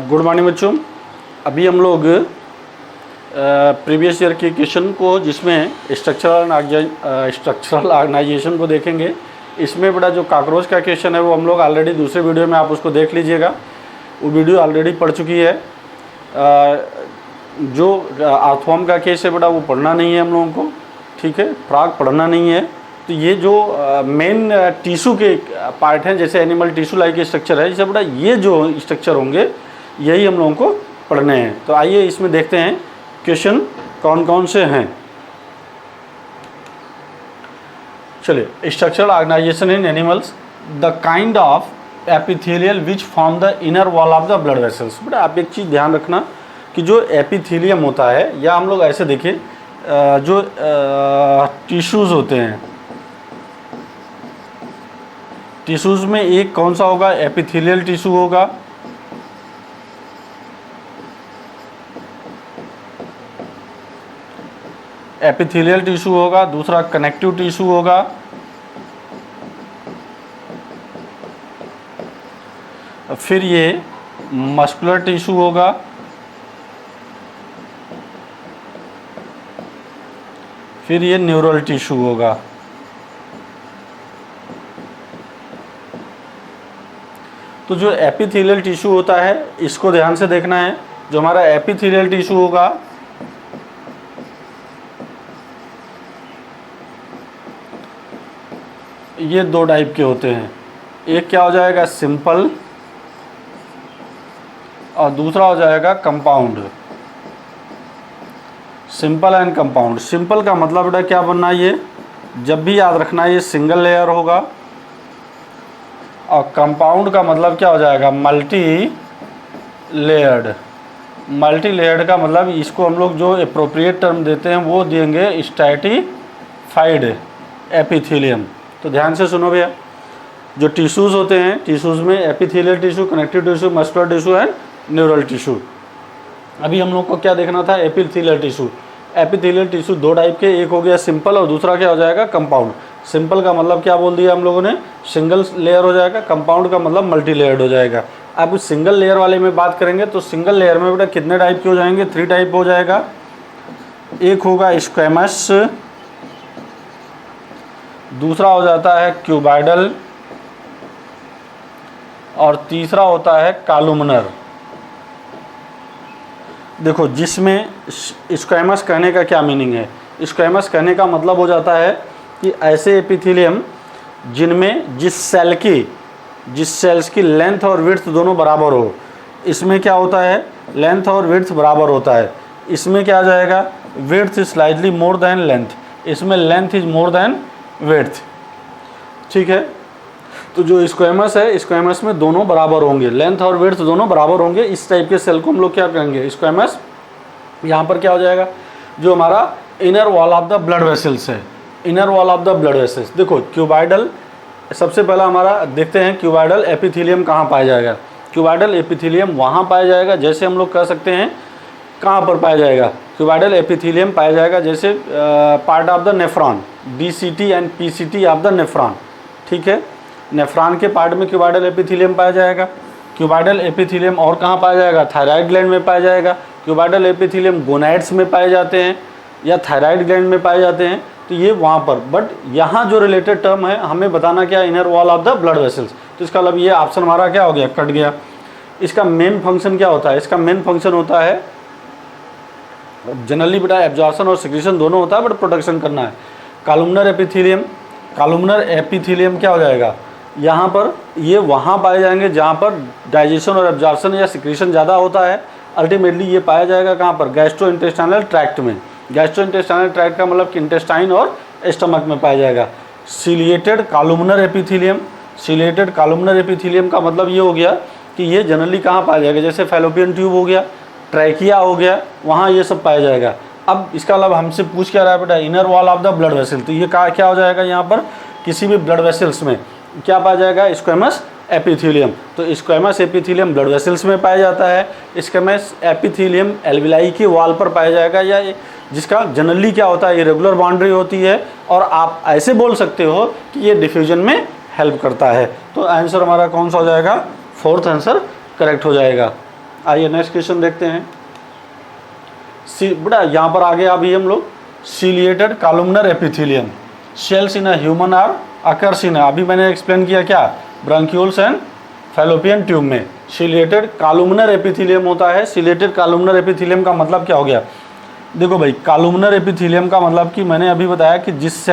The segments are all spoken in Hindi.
गुड मॉर्निंग बच्चों। अभी हम लोग प्रीवियस ईयर के क्वेश्चन को जिसमें स्ट्रक्चरल ऑर्गेनाइजेशन को देखेंगे। इसमें बड़ा जो कॉकरोच का क्वेश्चन है वो हम लोग ऑलरेडी दूसरे वीडियो में आप उसको देख लीजिएगा, वो वीडियो ऑलरेडी पढ़ चुकी है। जो अर्थवर्म का केस है बड़ा वो पढ़ना नहीं है हम लोगों को, ठीक है, फ्रॉग पढ़ना नहीं है। तो ये जो मेन टिश्यू के पार्ट हैं, जैसे एनिमल टिश्यू लाइक स्ट्रक्चर है, जैसे बड़ा ये जो स्ट्रक्चर होंगे यही हम लोगों को पढ़ने हैं। तो आइए इसमें देखते हैं क्वेश्चन कौन कौन से हैं। चलिए, structural organisation in animals, the kind of epithelial which form the inner wall of the blood vessels. बेटा आप एक चीज़ ध्यान रखना कि जो एपिथेलियम होता है, या हम लोग ऐसे देखें जो टिश्यूज़ होते हैं, टिश्यूज़ में एक कौन सा होगा, एपिथेलियल टिश्यू होगा, एपिथेलियल टिश्यू होगा, दूसरा कनेक्टिव टिश्यू होगा, फिर ये मस्कुलर टिश्यू होगा, फिर ये न्यूरल टिश्यू होगा। तो जो एपिथेलियल टिश्यू होता है इसको ध्यान से देखना है। जो हमारा एपिथेलियल टिश्यू होगा ये दो टाइप के होते हैं, एक क्या हो जाएगा सिंपल और दूसरा हो जाएगा compound. Simple and compound. Simple का मतलब बेटा क्या बनना है, ये जब भी याद रखना ये सिंगल लेयर होगा, और कंपाउंड का मतलब क्या हो जाएगा मल्टी लेयर्ड। मल्टी लेयर्ड का मतलब इसको हम लोग जो अप्रोप्रिएट टर्म देते हैं वो देंगे स्ट्रैटिफाइड एपिथेलियम। तो ध्यान से सुनो भैया, जो टिश्यूज़ होते हैं, टिश्यूज़ में epithelial tissue, connective tissue, muscular tissue and neural tissue. अभी हम लोग को क्या देखना था, एपिथेलियल टिश्यू। एपिथेलियल टिश्यू दो टाइप के, एक हो गया सिंपल और दूसरा क्या हो जाएगा कंपाउंड। सिंपल का मतलब क्या बोल दिया हम लोगों ने, सिंगल लेयर हो जाएगा। कंपाउंड का मतलब मल्टी लेयर्ड हो जाएगा। अब उस सिंगल लेयर वाले में बात करेंगे तो सिंगल लेयर में बेटा कितने टाइप के हो जाएंगे, 3 टाइप हो जाएगा। एक होगा स्क्वैमस, दूसरा हो जाता है क्यूबाइडल, और तीसरा होता है कॉलुमनर। देखो, जिसमें स्क्वैमस कहने का क्या मीनिंग है, स्क्वैमस कहने का मतलब हो जाता है कि ऐसे एपिथेलियम जिनमें जिस सेल्स की लेंथ और विड्थ दोनों बराबर हो। इसमें क्या होता है, लेंथ और विड्थ बराबर होता है। इसमें क्या आ जाएगा, width is slightly more than length, इसमें length is more than width, ठीक है। तो जो स्क्वैमस है, स्क्वैमस में दोनों बराबर होंगे, लेंथ और विड्थ दोनों बराबर होंगे। इस टाइप के सेल को हम लोग क्या करेंगे, स्क्वैमस। यहाँ पर क्या हो जाएगा, जो हमारा inner wall of the blood vessels है, inner wall of the blood vessels. देखो क्यूबाइडल, सबसे पहला हमारा देखते हैं क्यूबाइडल एपिथेलियम कहाँ पाया जाएगा। क्यूबाइडल एपिथेलियम वहाँ पाया जाएगा, जैसे हम लोग कह सकते हैं कहाँ पर पाया जाएगा, क्यूबाइडल एपिथेलियम पाया जाएगा जैसे part of the nephron, BCT and PCT of the nephron, ठीक है। नेफ्रॉन के पार्ट में क्यूबाइडल एपिथेलियम पाया जाएगा। क्यूबाइडल एपिथेलियम और कहाँ पाया जाएगा, थायराइड ग्लैंड में पाया जाएगा। क्यूबाइडल एपिथेलियम गोनाइड्स में पाए जाते हैं या थायराइड ग्लैंड में पाए जाते हैं, तो ये वहाँ पर। बट यहाँ जो रिलेटेड टर्म है हमें बताना क्या, inner wall of the blood vessels. तो इसका मतलब ये ऑप्शन हमारा क्या हो गया, कट गया। इसका मेन फंक्शन क्या होता है, इसका मेन फंक्शन होता है जनरली बेटा एब्जॉर्प्शन और सिक्रीशन दोनों होता है, बट प्रोटेक्शन करना है। कॉलुमनर एपिथेलियम, कॉलुमनर एपिथेलियम क्या हो जाएगा, यहाँ पर ये वहाँ पाए जाएंगे जहाँ पर डाइजेशन और एब्जॉर्प्शन या सिक्रीशन ज़्यादा होता है। अल्टीमेटली ये पाया जाएगा कहाँ पर, गैस्ट्रो इंटेस्टाइनल ट्रैक्ट में। गैस्ट्रो इंटेस्टाइनल ट्रैक्ट का मतलब कि इंटेस्टाइन और स्टमक में पाया जाएगा। Ciliated columnar epithelium, ciliated columnar epithelium का मतलब ये हो गया कि ये जनरली कहाँ पाया जाएगा, जैसे फैलोपियन ट्यूब हो गया, ट्रैकिया हो गया, वहाँ ये सब पाया जाएगा। अब इसका मतलब हमसे पूछ क्या रहा है बेटा, inner wall of the blood vessel. तो ये क्या हो जाएगा, यहाँ पर किसी भी ब्लड वेसल्स में क्या पाया जाएगा, स्क्वैमस एपिथेलियम। तो स्क्वैमस एपिथेलियम ब्लड वेसल्स में पाया जाता है। स्क्वैमस एपिथेलियम एल्विलाई के वॉल पर पाया जाएगा, या जिसका जनरली क्या होता है, इरेगुलर बाउंड्री होती है, और आप ऐसे बोल सकते हो कि ये डिफ्यूजन में हेल्प करता है। तो आंसर हमारा कौन सा हो जाएगा, फोर्थ आंसर करेक्ट हो जाएगा। आइए नेक्स्ट क्वेश्चन देखते हैं। बेटा यहाँ पर आगे अभी हम लोग ciliated columnar epithelium cells in a human are occurs in, अभी मैंने एक्सप्लेन किया क्या, ब्रांक्यूल्स एंड फैलोपियन ट्यूब में सीलिएटेड कॉलमनर एपिथेलियम होता है। सीलिएटेड कॉलमनर एपिथेलियम का मतलब क्या हो गया, देखो भाई कॉलमनर एपिथेलियम का मतलब कि मैंने अभी बताया कि जिस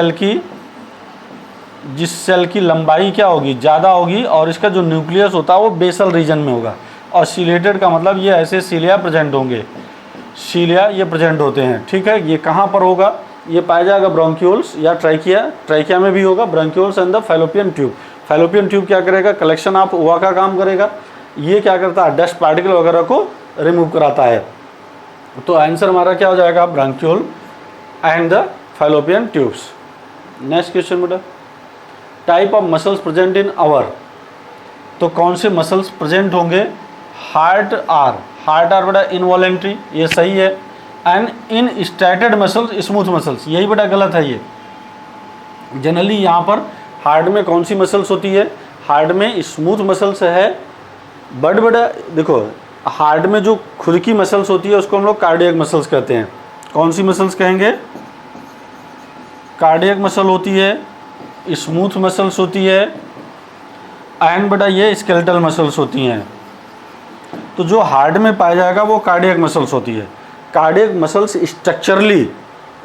सेल की लंबाई क्या होगी, ज़्यादा होगी और इसका जो न्यूक्लियस होता है वो बेसल रीजन में होगा। और सीलिएटेड का मतलब ये ऐसे सीलिया प्रेजेंट होंगे, सीलिया ये प्रेजेंट होते हैं, ठीक है। ये कहाँ पर होगा, ये पाया जाएगा ब्रोंक्यूल्स या ट्राइकिया में भी होगा, bronchioles and the fallopian tube. Fallopian tube क्या करेगा, कलेक्शन ऑफ ओवा का काम करेगा, ये क्या करता है, डस्ट पार्टिकल वगैरह को रिमूव कराता है। तो आंसर हमारा क्या हो जाएगा, bronchiole and the fallopian tubes. Next question बेटा, type of muscles present in our, तो कौन से मसल्स प्रेजेंट होंगे, हार्ट आर बेटा इनवॉलेंट्री, ये सही है। And in striated muscles smooth muscles, यही बेटा गलत है ये। जनरली यहाँ पर हार्ट में कौन सी मसल्स होती है, हार्ट में स्मूथ मसल्स है, बट बेटा देखो हार्ट में जो खुद की मसल्स होती है उसको हम लोग कार्डियक मसल्स कहते हैं। कौन सी मसल्स कहेंगे, कार्डियक मसल होती है, स्मूथ मसल्स होती है एंड बेटा ये स्केलेटल मसल्स होती हैं। तो जो हार्ट में पाया जाएगा वो कार्डियक मसल्स होती है। कार्डियक मसल्स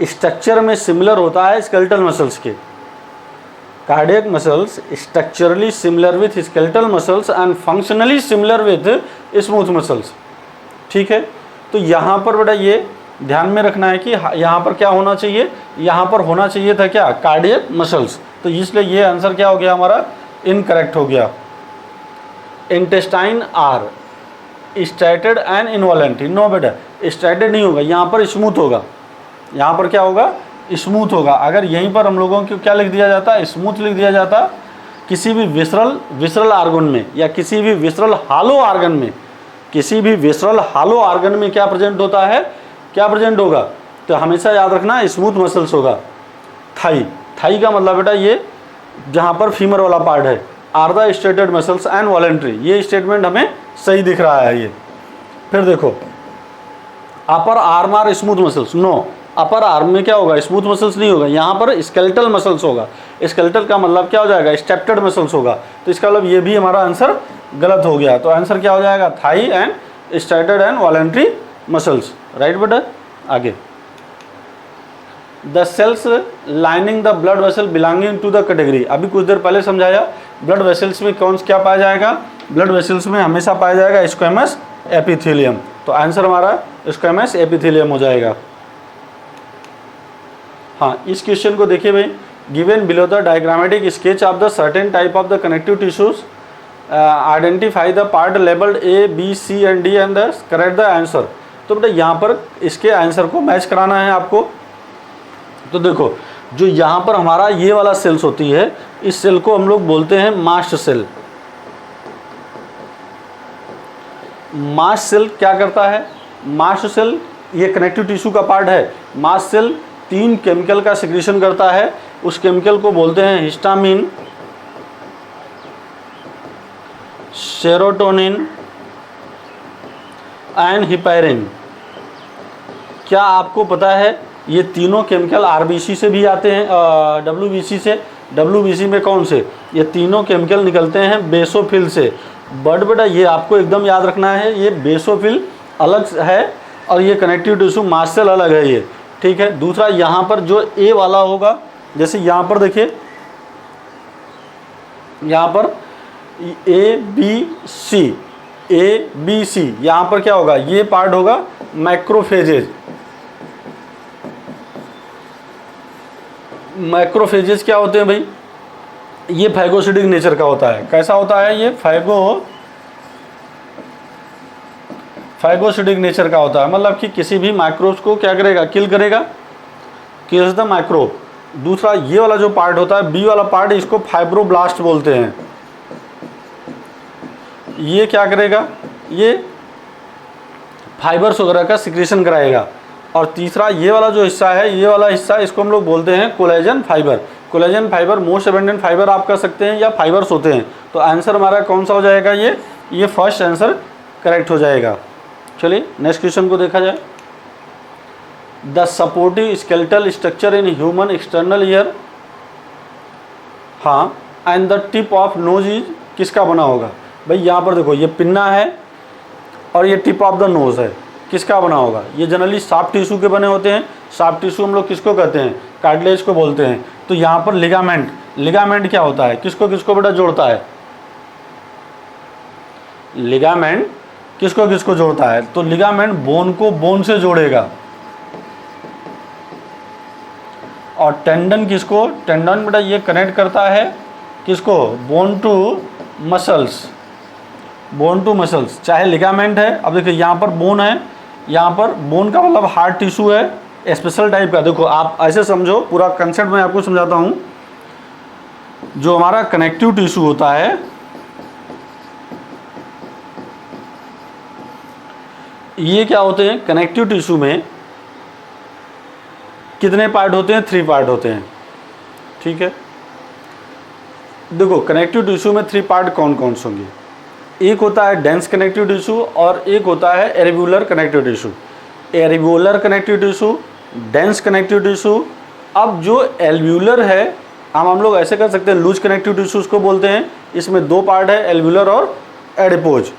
स्ट्रक्चर में सिमिलर होता है स्केलेटल मसल्स के। Cardiac muscles structurally similar with skeletal muscles and functionally similar with smooth muscles, ठीक है। तो यहाँ पर बेटा ये ध्यान में रखना है कि यहाँ पर क्या होना चाहिए, यहाँ पर होना चाहिए था क्या, कार्डियक मसल्स। तो इसलिए ये आंसर क्या हो गया हमारा, इनकरेक्ट हो गया। Intestine are striated and involuntary, no बेटा स्ट्रेटेड नहीं होगा, यहाँ पर स्मूथ होगा, यहाँ पर क्या होगा, स्मूथ होगा। अगर यहीं पर हम लोगों को क्या लिख दिया जाता, स्मूथ लिख दिया जाता, किसी भी विसरल आर्गन में या किसी भी विसरल हालो आर्गन में, किसी भी विसरल हालो आर्गन में क्या प्रेजेंट होता है, क्या प्रेजेंट होगा, तो हमेशा याद रखना स्मूथ मसल्स होगा। थाई का मतलब बेटा ये जहाँ पर फीमर वाला पार्ट है, are the striated muscles and voluntary, ये स्टेटमेंट हमें सही दिख रहा है ये। फिर देखो upper arm are smooth muscles, no upper arm में क्या होगा, स्मूथ मसल्स नहीं होगा, यहाँ पर स्केलेटल मसल्स होगा। स्केलेटल का मतलब क्या हो जाएगा, स्टेप्टेड मसल्स होगा। तो इसका मतलब ये भी हमारा आंसर गलत हो गया। तो आंसर क्या हो जाएगा, thigh and striated and voluntary muscles, right बेटा। आगे the cells lining the blood vessel belonging to the category, अभी कुछ देर पहले समझाया ब्लड वेसल्स में कौन क्या पाया जाएगा, ब्लड वेसल्स में हमेशा पाया जाएगा स्क्वेमस एपिथेलियम। तो आंसर हमारा स्क्वेमस एपिथेलियम हो जाएगा। हाँ, इस क्वेश्चन को देखिए भाई, given below the diagrammatic sketch of the certain type of the connective tissues, identify the part labelled A B C and D and the correct the answer. तो बेटा यहाँ पर इसके आंसर को मैच कराना है आपको। तो देखो जो यहाँ पर हमारा ये वाला सेल्स होती है, इस सेल को हम लोग बोलते हैं मास्ट सेल। मास्ट सेल क्या करता है, मास्ट सेल ये कनेक्टिव टिश्यू का पार्ट है। मास्ट सेल 3 केमिकल का सिक्रीशन करता है, उस केमिकल को बोलते हैं हिस्टामिन, सेरोटोनिन एंड हिपैरिन। क्या आपको पता है ये तीनों केमिकल आरबीसी से भी आते हैं, डब्ल्यूबीसी से। डब्ल्यूबीसी में कौन से, ये तीनों केमिकल निकलते हैं बेसोफिल से। बट बेटा ये आपको एकदम याद रखना है, ये बेसोफिल अलग है और ये कनेक्टिव टिश्यू मास्ट सेल अलग है ये, ठीक है। दूसरा यहाँ पर जो ए वाला होगा, जैसे यहाँ पर देखिए, यहाँ पर ए बी सी, यहाँ पर क्या होगा, ये पार्ट होगा मैक्रोफेजेज। मैक्रोफेजेस क्या होते हैं भाई, ये फैगोसिटिक नेचर का होता है। कैसा होता है ये, फैगोसिटिक नेचर का होता है, मतलब कि किसी भी माइक्रोब्स को क्या करेगा, किल करेगा, किल्स द माइक्रोब। दूसरा ये वाला जो पार्ट होता है, बी वाला पार्ट, इसको फाइब्रोब्लास्ट बोलते हैं। ये क्या करेगा, ये फाइबर्स वगैरह का सिक्रेशन कराएगा। और तीसरा ये वाला जो हिस्सा है, ये वाला हिस्सा, इसको हम लोग बोलते हैं collagen fibre. Collagen fibre most abundant fibre आप कह सकते हैं या फाइबर्स होते हैं। तो आंसर हमारा कौन सा हो जाएगा, ये फर्स्ट आंसर करेक्ट हो जाएगा। चलिए नेक्स्ट क्वेश्चन को देखा जाए। The supportive skeletal structure in human external ear, हाँ, and the tip of nose is, किसका बना होगा? भाई यहाँ पर देखो ये पिन्ना है और ये टिप ऑफ द नोज है, किसका बना होगा? ये जनरली सॉफ्ट टिश्यू के बने होते हैं। सॉफ्ट टिश्यू हम लोग किसको कहते हैं? कार्टिलेज को बोलते हैं। तो यहाँ पर लिगामेंट, लिगामेंट क्या होता है? किसको किसको बेटा जोड़ता है? लिगामेंट किसको किसको जोड़ता है? तो लिगामेंट बोन को बोन से जोड़ेगा। और टेंडन किसको? टेंडन बेटा ये कनेक्ट करता है किसको? Bone to muscles, bone to muscles. चाहे लिगामेंट है, अब देखिए यहाँ पर बोन है, यहाँ पर बोन का मतलब हार्ड टिश्यू है स्पेशल टाइप का। देखो आप ऐसे समझो, पूरा कंसेप्ट मैं आपको समझाता हूँ। जो हमारा कनेक्टिव टिश्यू होता है, ये क्या होते हैं? कनेक्टिव टिश्यू में कितने पार्ट होते हैं? 3 पार्ट होते हैं, ठीक है। देखो कनेक्टिव टिश्यू में 3 पार्ट कौन कौन से होंगे? एक होता है डेंस कनेक्टिव टिश्यू और एक होता है alveolar connective tissue. Alveolar connective tissue, dense connective tissue. अब जो एल्वियोलर है, हम लोग ऐसे कर सकते हैं, लूज कनेक्टिव टिश्यू उसको बोलते हैं। इसमें 2 पार्ट है, एल्वियोलर और एडिपोज।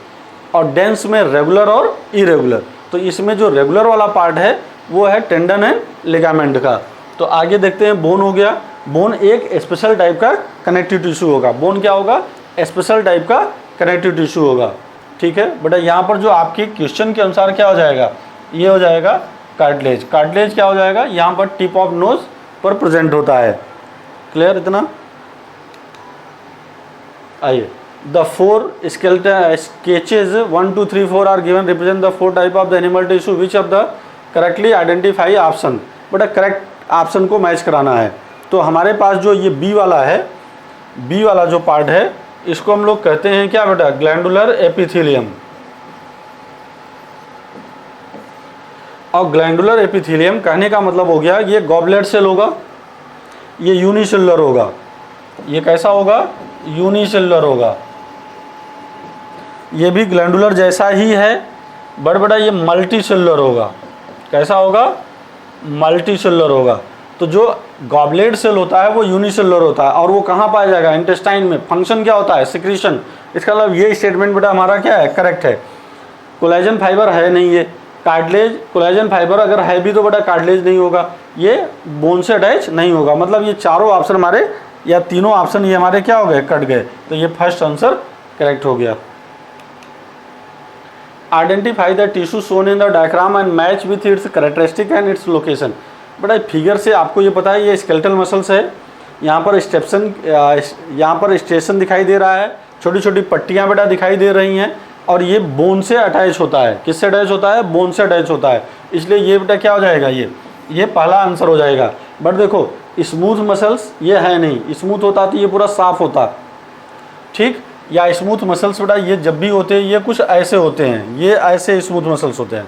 और डेंस में रेगुलर और इरेगुलर। तो इसमें जो रेगुलर वाला पार्ट है वो है टेंडन एंड लिगामेंट का। तो आगे देखते हैं, बोन हो गया। बोन एक स्पेशल टाइप का कनेक्टिव टिश्यू होगा। बोन क्या होगा? स्पेशल टाइप का कनेक्टिव टिश्यू होगा, ठीक है बेटा। यहाँ पर जो आपके क्वेश्चन के अनुसार क्या हो जाएगा? ये हो जाएगा कार्टिलेज। कार्टिलेज क्या हो जाएगा? यहाँ पर टिप ऑफ नोज पर प्रेजेंट होता है। क्लियर इतना? आइए, the 4 skeletal sketches 1 2 3 4 are given represent the 4 type of the animal tissue which of the correctly identify option. बेटा करेक्ट ऑप्शन को मैच कराना है। तो हमारे पास जो ये बी वाला है, बी वाला जो पार्ट है, इसको हम लोग कहते हैं क्या बेटा? Glandular epithelium. और ग्लैंडुलर एपिथेलियम कहने का मतलब हो गया, ये गॉबलेट सेल होगा, ये यूनिसेलुलर होगा। ये कैसा होगा? यूनिसेलुलर होगा। ये भी ग्लैंडुलर जैसा ही है, बट बेटा ये मल्टी सेलुलर होगा। कैसा होगा? मल्टी सेलुलर होगा। तो जो गॉबलेट सेल होता है वो यूनिसेलुलर होता है। और वो कहाँ पाया जाएगा? इंटेस्टाइन में। फंक्शन क्या होता है? सिक्रीशन। इसका मतलब ये स्टेटमेंट बेटा हमारा क्या है? करेक्ट है। कोलेजन फाइबर है नहीं ये। कार्टिलेज, कोलेजन फाइबर अगर है भी तो बेटा कार्टिलेज नहीं होगा, ये बोन से अटैच नहीं होगा। मतलब ये चारों ऑप्शन हमारे, या तीनों ऑप्शन ये हमारे क्या हो गए? कट गए। तो ये फर्स्ट आंसर करेक्ट हो गया। Identify the tissue shown in the diagram and match with its characteristic and its location. बड़ा फिगर से आपको ये पता है ये स्केलेटल मसल्स है। यहाँ पर स्टेप्सन, यहाँ पर स्टेशन दिखाई दे रहा है, छोटी छोटी पट्टियाँ बेटा दिखाई दे रही हैं। और ये बोन से अटैच होता है। किससे अटैच होता है? बोन से अटैच होता है। इसलिए ये बेटा क्या हो जाएगा? ये पहला आंसर हो जाएगा। बट देखो स्मूथ मसल्स ये है नहीं। स्मूथ होता तो ये पूरा साफ होता, ठीक। या स्मूथ मसल्स बेटा ये जब भी होते हैं ये कुछ ऐसे होते हैं, ये ऐसे स्मूथ मसल्स होते हैं।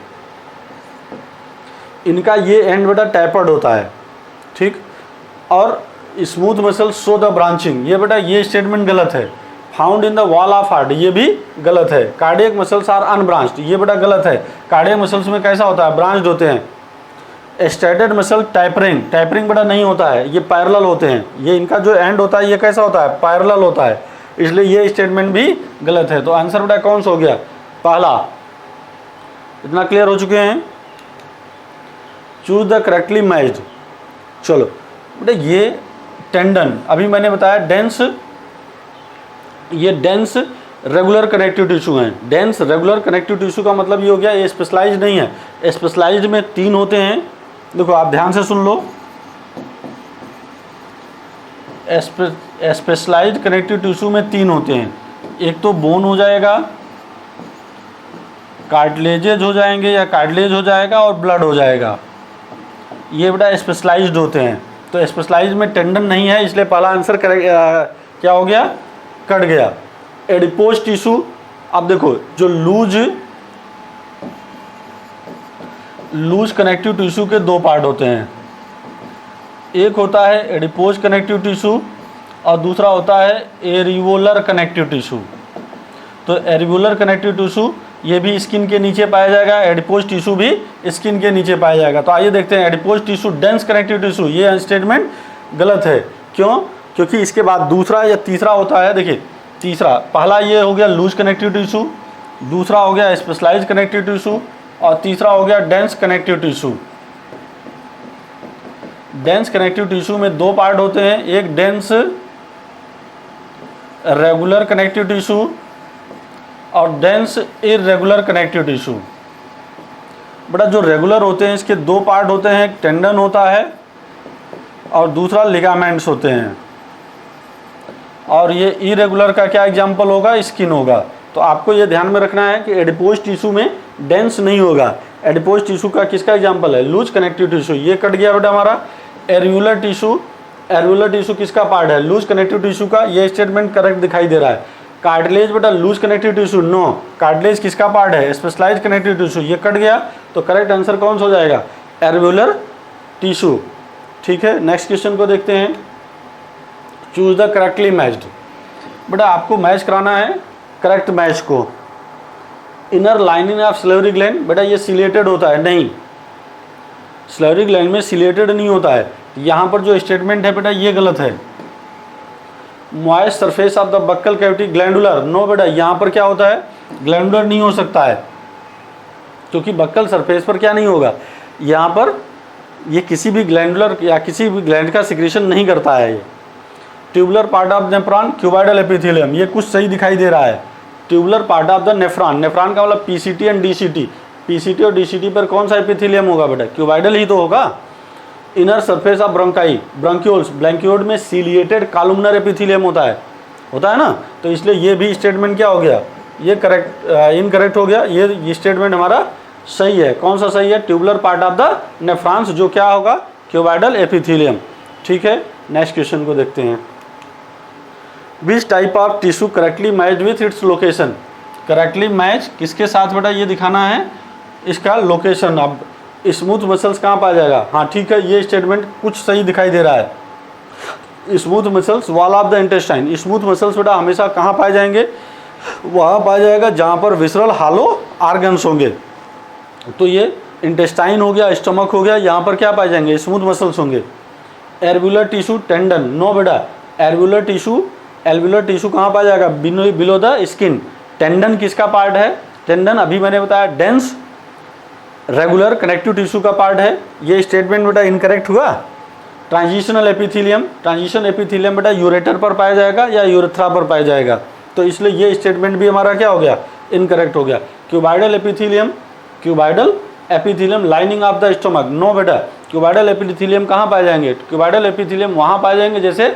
इनका ये एंड बेटा टैपर्ड होता है, ठीक। और smooth muscles show the branching, ये बेटा ये स्टेटमेंट गलत है। Found in the wall of heart, ये भी गलत है। कार्डियक मसल्स आर अनब्रांच्ड, ये बेटा गलत है। कार्डियक मसल्स में कैसा होता है? ब्रांच्ड होते हैं। स्टेटेड मसल टैपरिंग, टैपरिंग बेटा नहीं होता है, ये पैरेलल होते हैं। ये इनका जो एंड होता है ये कैसा होता है? पैरेलल होता है। इसलिए ये स्टेटमेंट भी गलत है। तो आंसर बेटा कौन सा हो गया? पहला। इतना क्लियर हो चुके हैं? Choose the correctly matched. चलो बेटा ये टेंडन, अभी मैंने बताया डेंस, ये डेंस रेगुलर कनेक्टिव टिश्यू हैं। डेंस रेगुलर कनेक्टिव टिश्यू का मतलब ये हो गया ये स्पेशलाइज्ड नहीं है। स्पेशलाइज्ड में 3 होते हैं। देखो आप ध्यान से सुन लो। स्पेशलाइज्ड कनेक्टिव टिश्यू में 3 होते हैं। एक तो बोन हो जाएगा, कार्टिलेजेज हो जाएंगे या कार्टिलेज हो जाएगा, और ब्लड हो जाएगा। ये बेटा स्पेशलाइज्ड होते हैं। तो स्पेशलाइज्ड में टेंडन नहीं है, इसलिए पहला आंसर क्या हो गया? कट गया। एडिपोज टिश्यू, अब देखो जो लूज कनेक्टिव टिश्यू के 2 पार्ट होते हैं। एक होता है एडिपोज कनेक्टिव टिश्यू और दूसरा होता है एरिवोलर कनेक्टिव टिश्यू। तो एरिवोलर कनेक्टिव टिश्यू ये भी स्किन के नीचे पाया जाएगा, एडिपोज टिश्यू भी स्किन के नीचे पाया जाएगा। तो आइए देखते हैं adipose tissue dense connective tissue, ये स्टेटमेंट गलत है। क्यों? क्योंकि इसके बाद दूसरा या तीसरा होता है। देखिए तीसरा, पहला ये हो गया लूज कनेक्टिव टिश्यू, दूसरा हो गया स्पेशलाइज कनेक्टिव टिश्यू और तीसरा हो गया dense connective tissue. Dense connective tissue में दो पार्ट होते हैं, एक डेंस रेगुलर कनेक्टिव टिश्यू और डेंस इरेगुलर कनेक्टिव टिश्यू। बेटा जो रेगुलर होते हैं इसके दो पार्ट होते हैं, एक टेंडन होता है और दूसरा लिगामेंट्स होते हैं। और ये इरेगुलर का क्या एग्जाम्पल होगा? स्किन होगा। तो आपको ये ध्यान में रखना है कि एडिपोज टिश्यू में डेंस नहीं होगा। एडिपोज टिश्यू का किसका एग्जाम्पल है? Loose connective tissue. ये कट गया बेटा हमारा एर्युलर टिश्यू। एर्युलर टिश्यू किसका पार्ट है? लूज कनेक्टिव टिश्यू का। ये स्टेटमेंट करेक्ट दिखाई दे रहा है। कार्टिलेज बेटा loose connective tissue, no. Cartilage किसका पार्ट है? Specialise connective tissue. ये कट गया तो करेक्ट आंसर कौन सा हो जाएगा? Areolar tissue. ठीक है, नेक्स्ट क्वेश्चन को देखते हैं। Choose the correctly matched. बेटा आपको मैच कराना है करेक्ट मैच को। Inner lining of salivary gland, बेटा ये सिलेटेड होता है, नहीं, सिलेवरी ग्लैंड में सिलेटेड नहीं होता है। यहाँ पर जो स्टेटमेंट है बेटा ये गलत है। Moist surface of the buccal cavity glandular, no बेटा यहाँ पर क्या होता है? ग्लैंडुलर नहीं हो सकता है, क्योंकि बक्कल सरफेस पर क्या नहीं होगा, यहाँ पर ये किसी भी ग्लैंडुलर या किसी भी ग्लैंड का सिक्रेशन नहीं करता है। ये tubular part of nephron cuboidal epithelium, ये कुछ सही दिखाई दे रहा है। Tubular part of the nephron, nephron का मतलब पीसीटी एंड डीसीटी। पीसीटी और डीसीटी पर कौन सा एपिथेलियम होगा बेटा? क्यूबाइडल ही तो होगा। Inner surface of bronchi, bronchioles, bronchiole में सिलिएटेड कॉलमनर एपिथेलियम होता है ना। तो इसलिए ये भी स्टेटमेंट क्या हो गया? ये करेक्ट इनकरेक्ट हो गया। ये स्टेटमेंट हमारा सही है। कौन सा सही है? Tubular part of the nephrons, जो क्या होगा? Cuboidal epithelium. ठीक है, नेक्स्ट क्वेश्चन को देखते हैं। Which type of tissue correctly matched with its location? Correctly match किसके साथ बेटा? ये दिखाना है इसका लोकेशन। अब स्मूथ मसल्स कहाँ पाया जाएगा? हाँ ठीक है, ये स्टेटमेंट कुछ सही दिखाई दे रहा है। Smooth muscles wall of the intestine, smooth muscles बेटा हमेशा कहाँ पाए जाएंगे? वहाँ पाया जाएगा जहाँ पर विसरल हालो आर्गन्स होंगे। तो ये इंटेस्टाइन हो गया, स्टमक हो गया, यहाँ पर क्या पाए जाएंगे? स्मूथ मसल्स होंगे। एल्वुलर टिश्यू टेंडन, नो बेटा। एल्वुलर टिश्यू कहाँ पाया जाएगा? Below the skin. टेंडन किसका पार्ट है? टेंडन अभी मैंने बताया डेंस रेगुलर कनेक्टिव टिश्यू का पार्ट है। ये स्टेटमेंट बेटा इनकरेक्ट हुआ। ट्रांजिशनल एपिथेलियम, ट्रांजिशन एपिथेलियम बेटा यूरेटर पर पाया जाएगा या यूरेथ्रा पर पाया जाएगा। तो इसलिए ये स्टेटमेंट भी हमारा क्या हो गया? इनकरेक्ट हो गया। Cuboidal epithelium lining of the stomach, no बेटा। क्यूबाइडल एपिथेलियम कहाँ पाए जाएंगे? क्यूबाइडल एपिथेलियम वहाँ पाए जाएंगे जैसे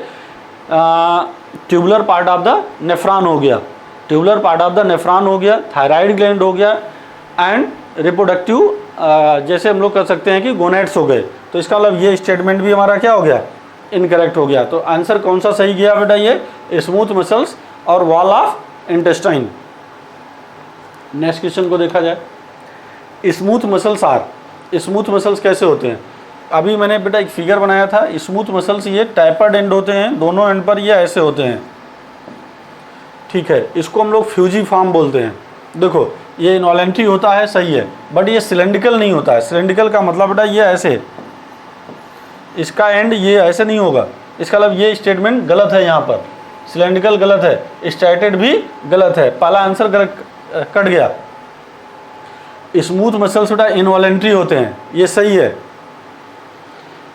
tubular part of the nephron हो गया, tubular part of the nephron हो गया, थायराइड ग्लैंड हो गया एंड रिप्रोडक्टिव जैसे हम लोग कर सकते हैं कि गोनेट्स हो गए। तो इसका मतलब ये स्टेटमेंट भी हमारा क्या हो गया? इनकरेक्ट हो गया। तो आंसर कौन सा सही गया बेटा? ये स्मूथ मसल्स और wall of intestine. Next question को देखा जाए। स्मूथ मसल्स कैसे होते हैं? अभी मैंने बेटा एक फिगर बनाया था। स्मूथ मसल्स ये टैपर्ड एंड होते हैं, दोनों एंड पर ये ऐसे होते हैं। ठीक है, इसको हम लोग फ्यूजिफॉर्म बोलते हैं। देखो ये इनवॉलेंट्री होता है, सही है, बट ये सिलेंड्रिकल नहीं होता है। सिलेंड्रिकल का मतलब बेटा ये ऐसे, इसका एंड ये ऐसे नहीं होगा। इसका मतलब ये स्टेटमेंट गलत है। यहाँ पर सिलेंड्रिकल गलत है, स्ट्रेटेड भी गलत है। पहला आंसर कट गया। स्मूथ मसल्स बेटा इनवॉलेंट्री होते हैं, ये सही है।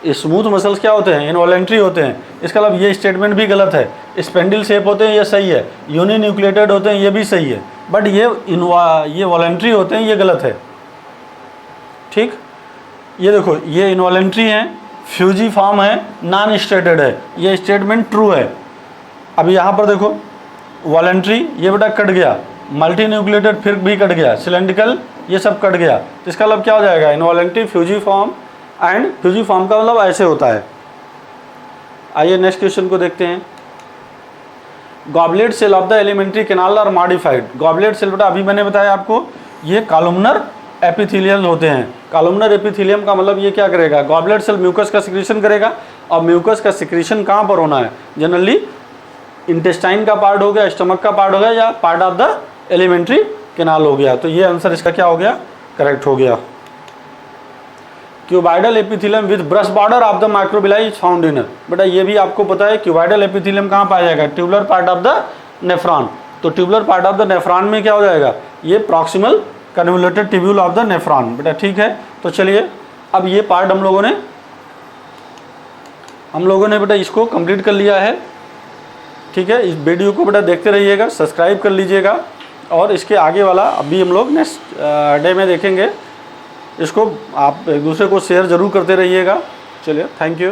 स्मूथ मसल्स क्या होते हैं? इनवॉलेंट्री होते हैं। इसका मतलब ये स्टेटमेंट भी गलत है। स्पेंडिल शेप होते हैं, ये सही है। यूनिन्यूक्लिएटेड होते हैं, ये भी सही है। बट ये वॉलेंट्री होते हैं, ये गलत है। ठीक, ये देखो ये इनवॉलेंट्री है, फ्यूजिफॉर्म है, नॉन स्ट्रेटेड है, ये स्टेटमेंट ट्रू है। अब यहाँ पर देखो वॉलेंट्री ये बेटा कट गया, मल्टी न्यूक्लिएटेड फिर भी कट गया, सिलेंड्रिकल ये सब कट गया। तो इसका मतलब क्या हो जाएगा? इनवॉलेंट्री, फ्यूजिफॉर्म एंड फ्यूजिफॉर्म का मतलब ऐसे होता है। आइए नेक्स्ट क्वेश्चन को देखते हैं। Goblet cell of the alimentary canal are modified. Goblet cell बेटा अभी मैंने बताया आपको, ये कॉलमनर एपिथेलियल होते हैं। कॉलमनर एपिथेलियम का मतलब ये क्या करेगा? गॉबलेट सेल म्यूकस का सिक्रीशन करेगा। और म्यूकस का सिक्रीशन कहाँ पर होना है? जनरली इंटेस्टाइन का पार्ट हो गया, स्टमक का पार्ट हो गया, या part of the alimentary canal हो गया। तो ये आंसर इसका क्या हो गया, करेक्ट हो गया। Cuboidal epithelium with brush border of the microvilli is found in, बेटा ये भी आपको पता है क्यूबाइडल एपिथेलियम कहाँ पाया जाएगा, tubular part of the nephron. तो tubular part of the nephron में क्या हो जाएगा, ये proximal convoluted tubule of the nephron. बेटा ठीक है, तो चलिए अब ये पार्ट हम लोगों ने बेटा इसको कंप्लीट कर लिया है। ठीक है, इस वीडियो को बेटा देखते रहिएगा, सब्सक्राइब कर लीजिएगा, और इसके आगे वाला अभी हम लोग नेक्स्ट डे में देखेंगे। इसको आप एक दूसरे को शेयर ज़रूर करते रहिएगा। चलिए, थैंक यू।